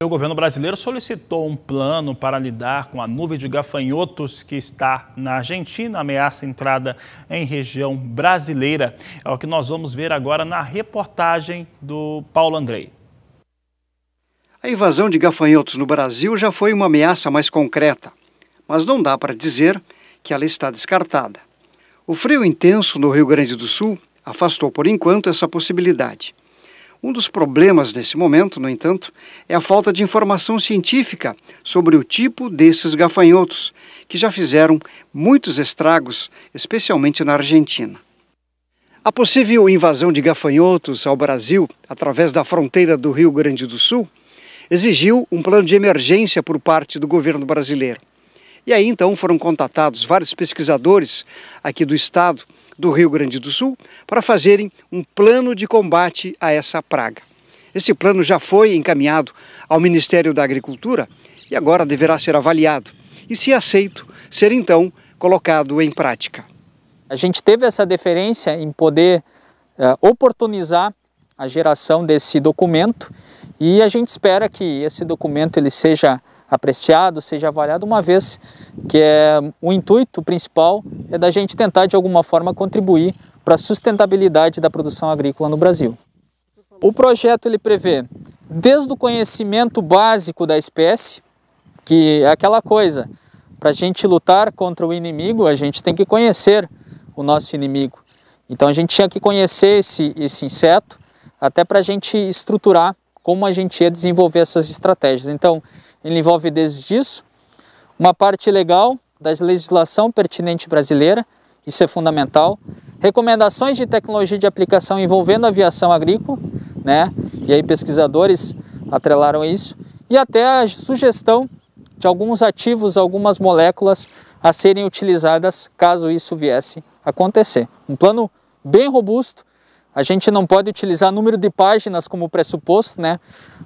O governo brasileiro solicitou um plano para lidar com a nuvem de gafanhotos que está na Argentina, ameaça a entrada em região brasileira. É o que nós vamos ver agora na reportagem do Paulo Andrei. A invasão de gafanhotos no Brasil já foi uma ameaça mais concreta, mas não dá para dizer que ela está descartada. O frio intenso no Rio Grande do Sul afastou por enquanto essa possibilidade. Um dos problemas nesse momento, no entanto, é a falta de informação científica sobre o tipo desses gafanhotos, que já fizeram muitos estragos, especialmente na Argentina. A possível invasão de gafanhotos ao Brasil, através da fronteira do Rio Grande do Sul, exigiu um plano de emergência por parte do governo brasileiro. E aí então foram contatados vários pesquisadores aqui do estado do Rio Grande do Sul para fazerem um plano de combate a essa praga. Esse plano já foi encaminhado ao Ministério da Agricultura e agora deverá ser avaliado e, se aceito, ser então colocado em prática. A gente teve essa deferência em poder oportunizar a geração desse documento e a gente espera que esse documento ele seja apreciado, seja avaliado, uma vez que o intuito principal é da gente tentar de alguma forma contribuir para a sustentabilidade da produção agrícola no Brasil. O projeto ele prevê desde o conhecimento básico da espécie, que é aquela coisa, para a gente lutar contra o inimigo, a gente tem que conhecer o nosso inimigo. Então a gente tinha que conhecer esse inseto, até para a gente estruturar como a gente ia desenvolver essas estratégias. Então, ele envolve desde isso, uma parte legal da legislação pertinente brasileira, isso é fundamental, recomendações de tecnologia de aplicação envolvendo a aviação agrícola, né? E aí pesquisadores atrelaram isso, e até a sugestão de alguns ativos, algumas moléculas a serem utilizadas caso isso viesse a acontecer. Um plano bem robusto. A gente não pode utilizar número de páginas como pressuposto, né?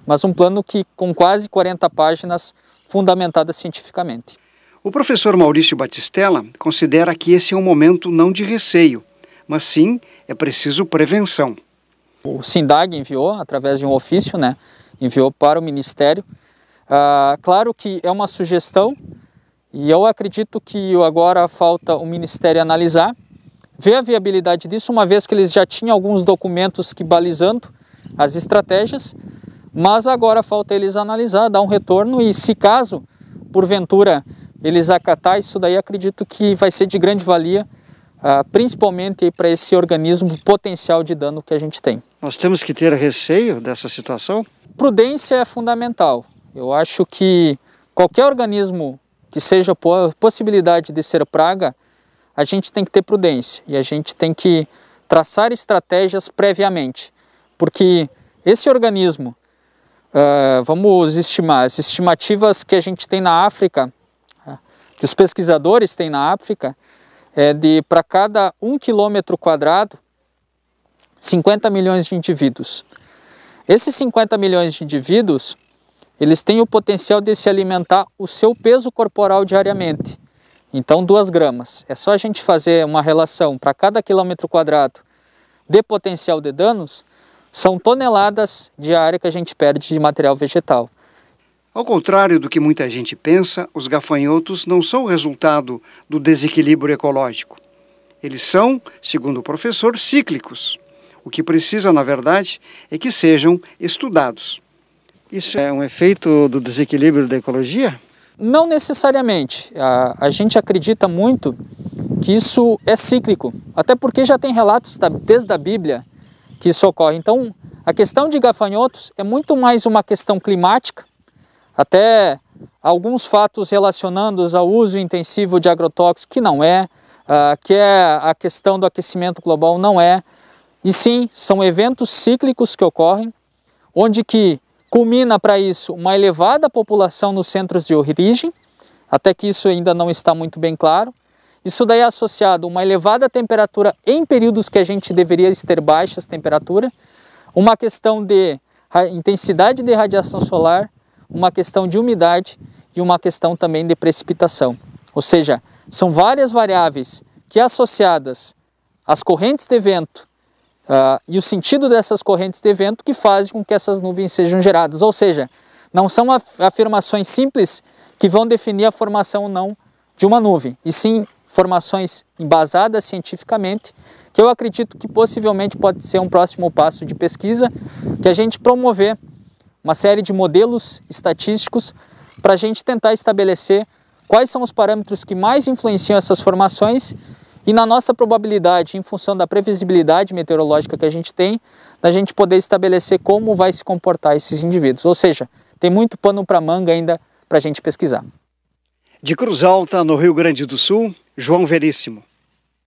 Mas um plano com quase 40 páginas fundamentadas cientificamente. O professor Maurício Batistella considera que esse é um momento não de receio, mas sim é preciso prevenção. O SINDAG enviou, através de um ofício, né? Enviou para o Ministério. Claro que é uma sugestão e eu acredito que agora falta o Ministério analisar, ver a viabilidade disso, uma vez que eles já tinham alguns documentos que balizando as estratégias, mas agora falta eles analisar, dar um retorno e, se caso, porventura, eles acatar isso daí, acredito que vai ser de grande valia, principalmente para esse organismo potencial de dano que a gente tem. Nós temos que ter receio dessa situação? Prudência é fundamental. Eu acho que qualquer organismo que seja possibilidade de ser praga, a gente tem que ter prudência e a gente tem que traçar estratégias previamente, porque esse organismo, vamos estimar, as estimativas que a gente tem na África, que os pesquisadores têm na África, é de para cada 1 quilômetro quadrado, 50 milhões de indivíduos. Esses 50 milhões de indivíduos, eles têm o potencial de se alimentar o seu peso corporal diariamente. Então, 2 gramas. É só a gente fazer uma relação para cada quilômetro quadrado de potencial de danos, são toneladas de área que a gente perde de material vegetal. Ao contrário do que muita gente pensa, os gafanhotos não são o resultado do desequilíbrio ecológico. Eles são, segundo o professor, cíclicos. O que precisa, na verdade, é que sejam estudados. Isso é um efeito do desequilíbrio da ecologia? Não necessariamente. A gente acredita muito que isso é cíclico, até porque já tem relatos desde a Bíblia que isso ocorre. Então, a questão de gafanhotos é muito mais uma questão climática, até alguns fatos relacionando ao uso intensivo de agrotóxicos, que não é, que é a questão do aquecimento global, não é. E sim, são eventos cíclicos que ocorrem, onde que culmina para isso uma elevada população nos centros de origem, até que isso ainda não está muito bem claro. Isso daí é associado a uma elevada temperatura em períodos que a gente deveria ter baixas temperaturas, uma questão de intensidade de radiação solar, uma questão de umidade e uma questão também de precipitação. Ou seja, são várias variáveis que, associadas às correntes de vento e o sentido dessas correntes de vento, que fazem com que essas nuvens sejam geradas. Ou seja, não são afirmações simples que vão definir a formação ou não de uma nuvem, e sim formações embasadas cientificamente, que eu acredito que possivelmente pode ser um próximo passo de pesquisa, que a gente promover uma série de modelos estatísticos para a gente tentar estabelecer quais são os parâmetros que mais influenciam essas formações e na nossa probabilidade, em função da previsibilidade meteorológica que a gente tem, da gente poder estabelecer como vai se comportar esses indivíduos. Ou seja, tem muito pano para manga ainda para a gente pesquisar. De Cruz Alta, no Rio Grande do Sul, João Veríssimo.